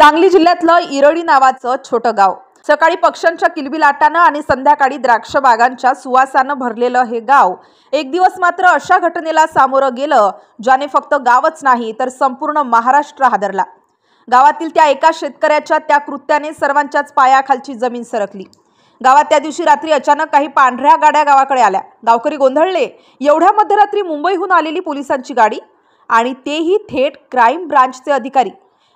सांगली जिल्ह्यातलं इरडी नावाचं छोटं गाव सकाळी पक्ष्यांच्या किलबिलाटानं आणि संध्याकाळी द्राक्ष बागांच्या सुवासानं भरलेलं हे गाव एक दिवस मात्र अशा घटनेला सामोरं गेलं ज्याने फक्त गावच नाही तर संपूर्ण महाराष्ट्र हादरला। गावातील त्या एका शेतकऱ्याच्या त्या कृत्याने सर्वांच्याच पायाखालची जमीन सरकली। गावात त्या दिवशी रात्री अचानक काही पांढऱ्या गाड्या गावाकडे आल्या। गावकरी गोंधळले। एवढ्या मध्यरात्री मुंबईहून आलेली पोलिसांची गाडी आणि तेही थेट क्राइम ब्रांचचे अधिकारी।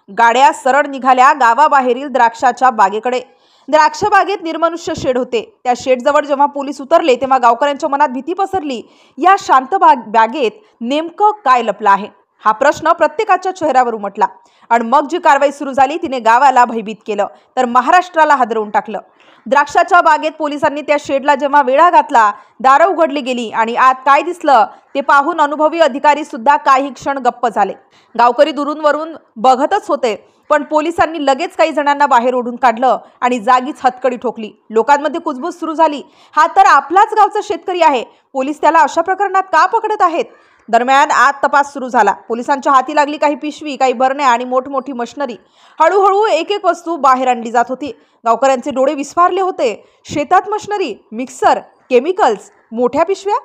गाड्या सरळ निघाल्या गावाबाहेरील द्राक्षाच्या बागेकडे। द्राक्ष बागेत निर्मनुष्य शेड होते। त्या शेडजवळ जेव्हा पोलीस उतरले तेव्हा गावकऱ्यांच्या मनात भीती पसरली। या शांत बागेत नेमकं काय लपलं आहे हा प्रश्न प्रत्येकाच्या चेहऱ्यावर उमटला। आणि मग जी कारवाई सुरू झाली तिने गावाला भयभीत केलं तर महाराष्ट्राला हादरवून टाकलं। द्राक्षाच्या बागेत पोलिसांनी त्या शेडला जेव्हा वेढा घातला, दारं उघडली गेली आणि आत काय दिसलं ते पाहून अनुभवी अधिकारी सुद्धा काही क्षण गप्प झाले। गावकरी दुरूनवरून बघतच होते, पण पोलिसांनी लगेच काही जणांना बाहेर ओढून काढलं आणि जागीच हतकडी ठोकली। लोकांमध्ये कुजबूज सुरू झाली। हा तर आपलाच गावचा शेतकरी आहे, पोलीस त्याला अशा प्रकरणात का पकडत आहेत? दरम्यान आत तपास सुरू झाला। पोलिसांच्या हाती लागली काही पिशवी, काही बरण्या आणि मोठमोठी मशिनरी। हळूहळू एक एक वस्तू बाहेर आणली जात होती। गावकऱ्यांचे डोळे विस्फारले होते। शेतात मशिनरी, मिक्सर, केमिकल्स, मोठ्या पिशव्या,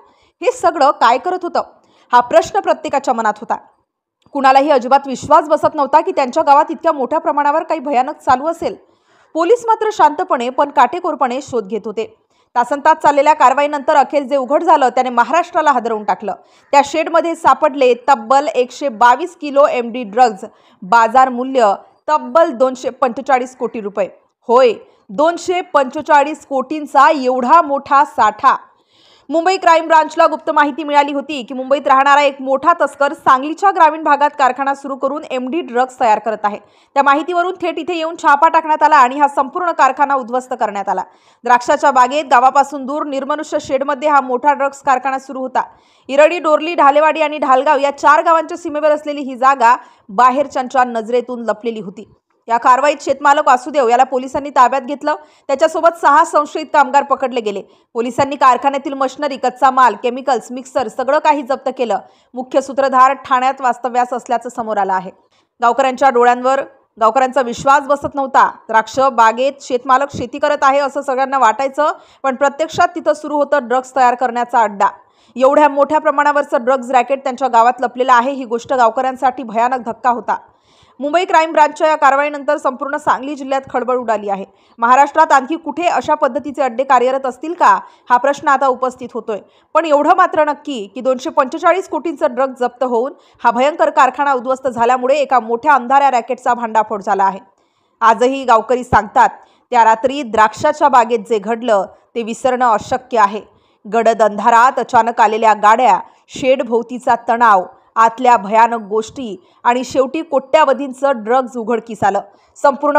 हे सगळं काय करत होतं हा प्रश्न प्रत्येकाच्या मनात होता। कुणालाही अजिबात विश्वास बसत नव्हता की त्यांच्या गावात इतक्या मोठ्या प्रमाणावर काही भयानक चालू असेल। पोलीस मात्र शांतपणे पण काटेकोरपणे शोध घेत होते। तासनतास चाललेल्या कारवाईनंतर अखेर जे उघड झालं त्याने महाराष्ट्राला हादरवून टाकलं। त्या शेडमध्ये सापडले तब्बल 122 किलो एमडी ड्रग्ज, बाजार मूल्य तब्बल 245 कोटी रुपये। होय, 245 कोटींचा एवढा मोठा साठा। मुंबई क्राइम ब्रांचला गुप्त माहिती मिळाली होती की मुंबईत राहणारा एक मोठा तस्कर सांगलीच्या ग्रामीण भागात कारखाना सुरू करून एमडी ड्रग्ज तयार करत आहे। त्या माहितीवरून थेट इथे येऊन छापा टाकण्यात आला आणि हा संपूर्ण कारखाना उद्ध्वस्त करण्यात आला। द्राक्षाच्या बागेत गावापासून दूर निर्मनुष्य शेडमध्ये हा मोठा ड्रग्ज कारखाना सुरू होता। इरडी, डोरली, ढालेवाडी आणि ढालगाव या 4 गावांच्या सीमेवर असलेली ही जागा बाहेरच्यांच्या नजरेतून लपलेली होती। या कारवाईत शेतमालक वासुदेव याला पोलिसांनी ताब्यात घेतलं। त्याच्यासोबत 6 संशयित कामगार पकडले गेले। पोलिसांनी कारखान्यातील मशिनरी, कच्चा माल, केमिकल्स, मिक्सर सगळं काही जप्त केलं। मुख्य सूत्रधार ठाण्यात वास्तव्यास असल्याचं समोर आलं आहे। गावकऱ्यांच्या डोळ्यांवर गावकऱ्यांचा विश्वास बसत नव्हता। द्राक्ष बागेत शेतमालक शेती करत आहे असं सगळ्यांना वाटायचं, पण प्रत्यक्षात तिथं सुरू होतं ड्रग्ज तयार करण्याचा अड्डा। एवढ्या मोठ्या प्रमाणावरचं ड्रग्ज रॅकेट त्यांच्या गावात लपलेलं आहे ही गोष्ट गावकऱ्यांसाठी भयानक धक्का होता। मुंबई क्राइम ब्रांचच्या या कारवाईनंतर संपूर्ण सांगली जिल्ह्यात खळबळ उडाली आहे। महाराष्ट्रात आणखी कुठे अशा पद्धतीचे अड्डे कार्यरत असतील का हा प्रश्न आता उपस्थित होतोय। पण एवढं मात्र नक्की की 245 कोटींचं ड्रग्ज जप्त होऊन हा भयंकर कारखाना उद्ध्वस्त झाल्यामुळे एका मोठ्या अंधाऱ्या रॅकेटचा भांडाफोड झाला आहे। आजही गावकरी सांगतात त्या रात्री द्राक्षाच्या बागेत जे घडलं ते विसरणं अशक्य आहे। गडद अंधारात अचानक आलेल्या गाड्या, शेड भोवतीचा तणाव, आतल्या भयानक गोष्टी आणि शेवटी कोट्यावधींचं ड्रग्ज उघडकीस आलं। संपूर्ण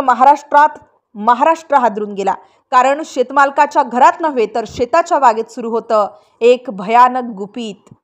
महाराष्ट्र हादरून गेला, कारण शेतमालकाच्या घरात नव्हे तर शेताच्या बागेत सुरू होतं एक भयानक गुपित।